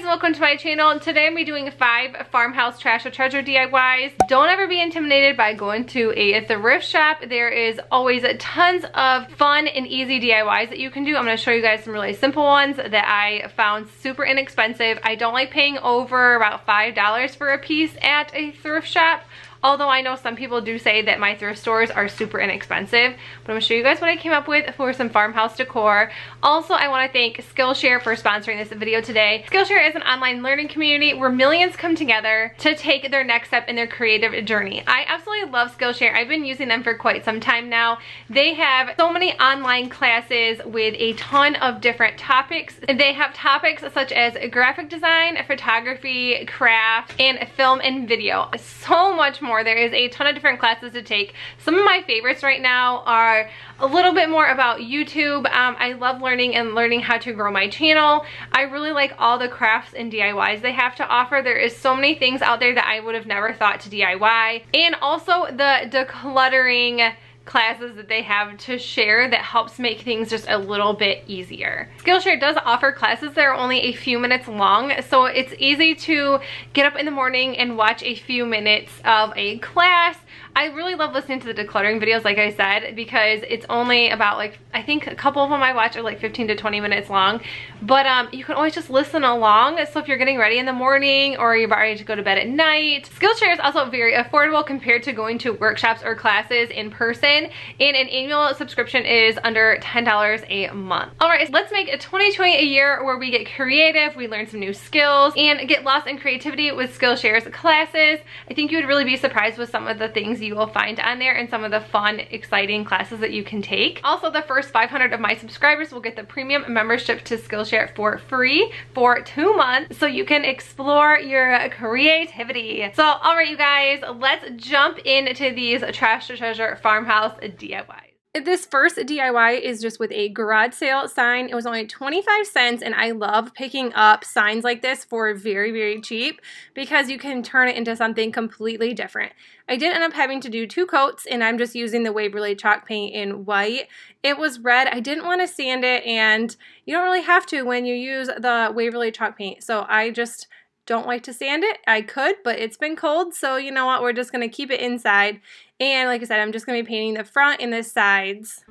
and welcome to my channel. Today I'm going to be doing 5 farmhouse trash or treasure DIYs. Don't ever be intimidated by going to a thrift shop. There is always tons of fun and easy DIYs that you can do. I'm going to show you guys some really simple ones that I found super inexpensive. I don't like paying over about $5 for a piece at a thrift shop. Although I know some people do say that my thrift stores are super inexpensive, but I'm going to show you guys what I came up with for some farmhouse decor. Also, I want to thank Skillshare for sponsoring this video today. Skillshare is an online learning community where millions come together to take their next step in their creative journey. I absolutely love Skillshare. I've been using them for quite some time now. They have so many online classes with a ton of different topics. They have topics such as graphic design, photography, craft, and film and video. So much more. There is a ton of different classes to take. Some of my favorites right now are a little bit more about YouTube. I love learning how to grow my channel. I really like all the crafts and DIYs they have to offer. There is so many things out there that I would have never thought to DIY. And also the decluttering classes that they have to share that helps make things just a little bit easier. Skillshare does offer classes that are only a few minutes long, so it's easy to get up in the morning and watch a few minutes of a class. I really love listening to the decluttering videos, like I said, because it's only about, like, I think a couple of them I watch are like 15 to 20 minutes long, but you can always just listen along. So if you're getting ready in the morning or you're about ready to go to bed at night. Skillshare is also very affordable compared to going to workshops or classes in person, and an annual subscription is under $10 a month. Alright, so let's make 2020 a year where we get creative, we learn some new skills, and get lost in creativity with Skillshare's classes. I think you would really be surprised with some of the things you will find on there and some of the fun, exciting classes that you can take. Also, the first 500 of my subscribers will get the premium membership to Skillshare for free for 2 months, so you can explore your creativity. So, alright you guys, let's jump into these trash to treasure farmhouse DIYs. This first DIY is just with a garage sale sign. It was only 25 cents, and I love picking up signs like this for very, very cheap because you can turn it into something completely different. I did end up having to do 2 coats, and I'm just using the Waverly chalk paint in white. It was red. I didn't want to sand it, and you don't really have to when you use the Waverly chalk paint, so I just don't like to sand it. I could, but it's been cold, so you know what, we're just going to keep it inside. And like I said, I'm just going to be painting the front and the sides.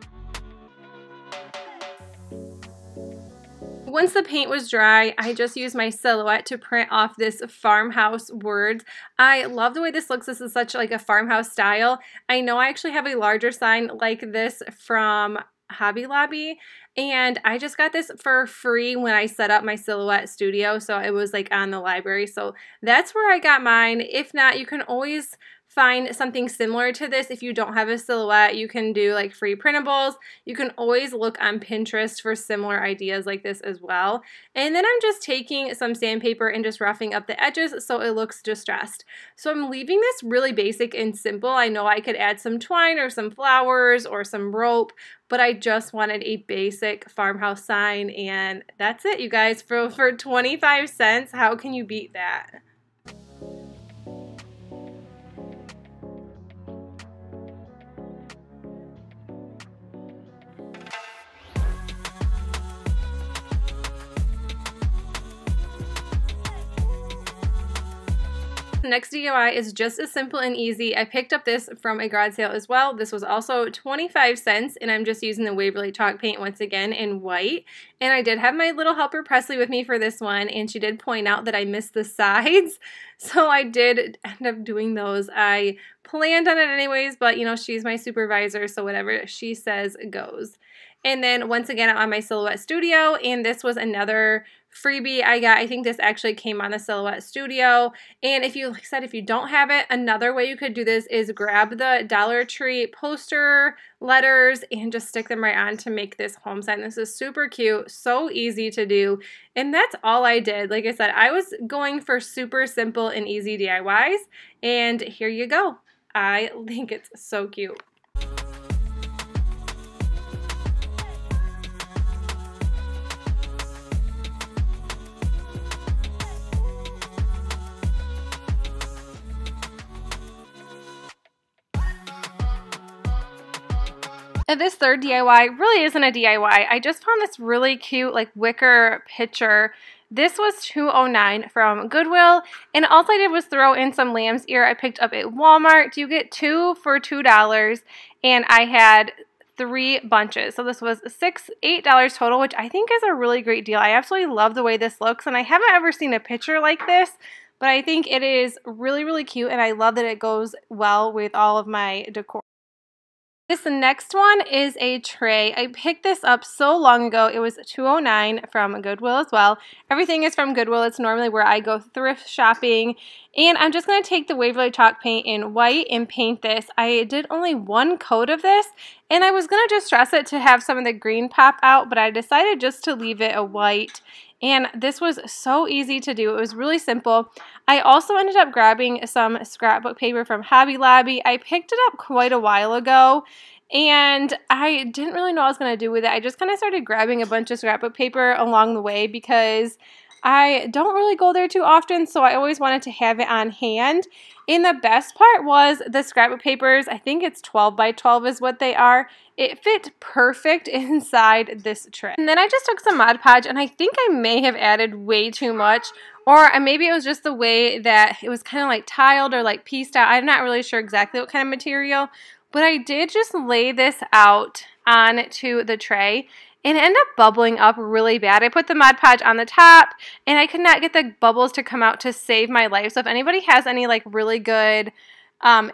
Once the paint was dry, I just used my silhouette to print off this farmhouse words. I love the way this looks. This is such like a farmhouse style. I know I actually have a larger sign like this from Hobby Lobby, and I just got this for free when I set up my silhouette studio, so it was like on the library, so that's where I got mine. If not, you can always find something similar to this. If you don't have a silhouette, you can do like free printables. You can always look on Pinterest for similar ideas like this as well. And then I'm just taking some sandpaper and just roughing up the edges so it looks distressed. So I'm leaving this really basic and simple. I know I could add some twine or some flowers or some rope, but I just wanted a basic farmhouse sign, and that's it, you guys. For 25 cents, how can you beat that? The next DIY is just as simple and easy. I picked up this from a garage sale as well. This was also 25 cents, and I'm just using the Waverly chalk paint once again in white. And I did have my little helper Presley with me for this one, and she did point out that I missed the sides. So I did end up doing those. I planned on it anyways, but you know, she's my supervisor, so whatever she says goes. And then once again, I'm on my Silhouette Studio, and this was another freebie I got. I think this actually came on the Silhouette Studio. And if you, like I said, if you don't have it, another way you could do this is grab the Dollar Tree poster letters and just stick them right on to make this home sign. This is super cute, so easy to do. And that's all I did. Like I said, I was going for super simple and easy DIYs, and here you go. I think it's so cute. And this third DIY really isn't a DIY. I just found this really cute like wicker picture This was $2.09 from Goodwill, and all I did was throw in some lamb's ear I picked up at Walmart. You get 2 for $2, and I had 3 bunches. So this was $8 total, which I think is a really great deal. I absolutely love the way this looks, and I haven't ever seen a picture like this, but I think it is really, really cute, and I love that it goes well with all of my decor. This next one is a tray. I picked this up so long ago. It was $2.09 from Goodwill as well. Everything is from Goodwill. It's normally where I go thrift shopping. And I'm just going to take the Waverly chalk paint in white and paint this. I did only 1 coat of this, and I was going to just dress it to have some of the green pop out, but I decided just to leave it a white. And this was so easy to do. It was really simple. I also ended up grabbing some scrapbook paper from Hobby Lobby. I picked it up quite a while ago, and I didn't really know what I was going to do with it. I just kind of started grabbing a bunch of scrapbook paper along the way because I don't really go there too often, so I always wanted to have it on hand. And the best part was the scrapbook papers. I think it's 12 by 12 is what they are. It fit perfect inside this tray. And then I just took some Mod Podge, and I think I may have added way too much, or maybe it was just the way that it was kind of like tiled or like pieced out. I'm not really sure exactly what kind of material, but I did just lay this out onto the tray, and it ended up bubbling up really bad. I put the Mod Podge on the top, and I could not get the bubbles to come out to save my life. So if anybody has any like really good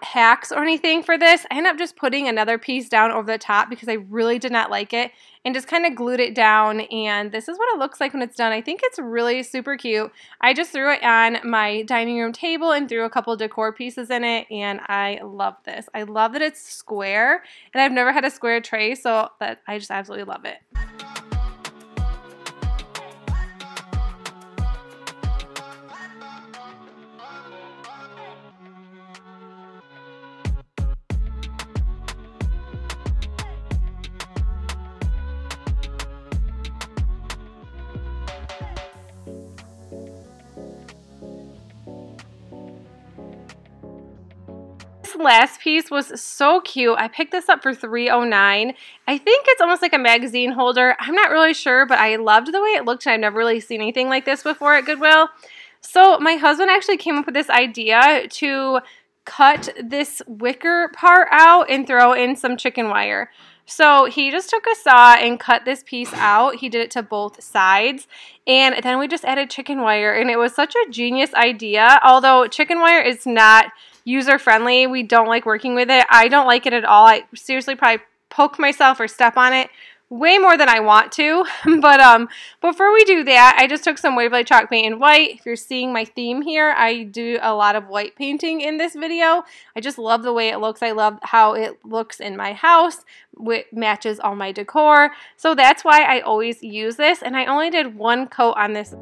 hacks or anything for this, I ended up just putting another piece down over the top because I really did not like it, and just kind of glued it down, and this is what it looks like when it's done. I think it's really super cute. I just threw it on my dining room table and threw a couple decor pieces in it, and I love this. I love that it's square, and I've never had a square tray, so I just absolutely love it. Last piece was so cute. I picked this up for $3.09. I think it's almost like a magazine holder. I'm not really sure, but I loved the way it looked, and I've never really seen anything like this before at Goodwill. So my husband actually came up with this idea to cut this wicker part out and throw in some chicken wire. So he just took a saw and cut this piece out. He did it to both sides, and then we just added chicken wire, and it was such a genius idea. Although chicken wire is not user-friendly, we don't like working with it. I don't like it at all. I seriously probably poke myself or step on it way more than I want to. But before we do that, I just took some Waverly chalk paint in white. If you're seeing my theme here, I do a lot of white painting in this video. I just love the way it looks. I love how it looks in my house. It matches all my decor. So that's why I always use this, and I only did 1 coat on this.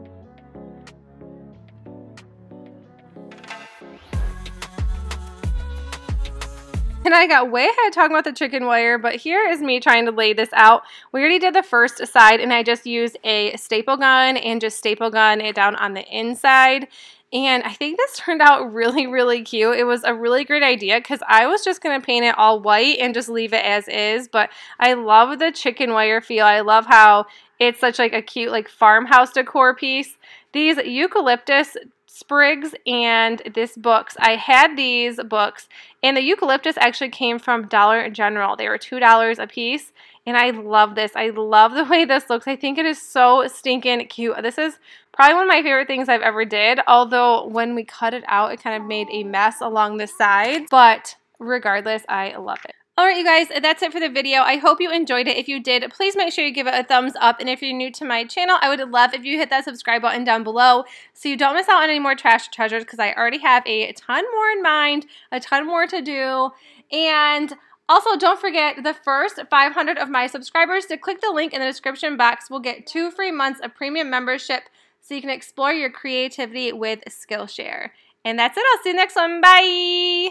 And I got way ahead talking about the chicken wire, but here is me trying to lay this out. We already did the first side, and I just used a staple gun and just staple gun it down on the inside. And I think this turned out really, really cute. It was a really great idea because I was just going to paint it all white and just leave it as is, but I love the chicken wire feel. I love how it's such like a cute like farmhouse decor piece. These eucalyptus sprigs and this books. I had these books, and the eucalyptus actually came from Dollar General. They were $2 a piece, and I love this. I love the way this looks. I think it is so stinking cute. This is probably one of my favorite things I've ever did, although when we cut it out, it kind of made a mess along the side, but regardless, I love it. Alright you guys, that's it for the video. I hope you enjoyed it. If you did, please make sure you give it a thumbs up. And if you're new to my channel, I would love if you hit that subscribe button down below so you don't miss out on any more trash treasures, because I already have a ton more in mind, a ton more to do. And also, don't forget, the first 500 of my subscribers to click the link in the description box will get 2 free months of premium membership so you can explore your creativity with Skillshare. And that's it. I'll see you next one. Bye!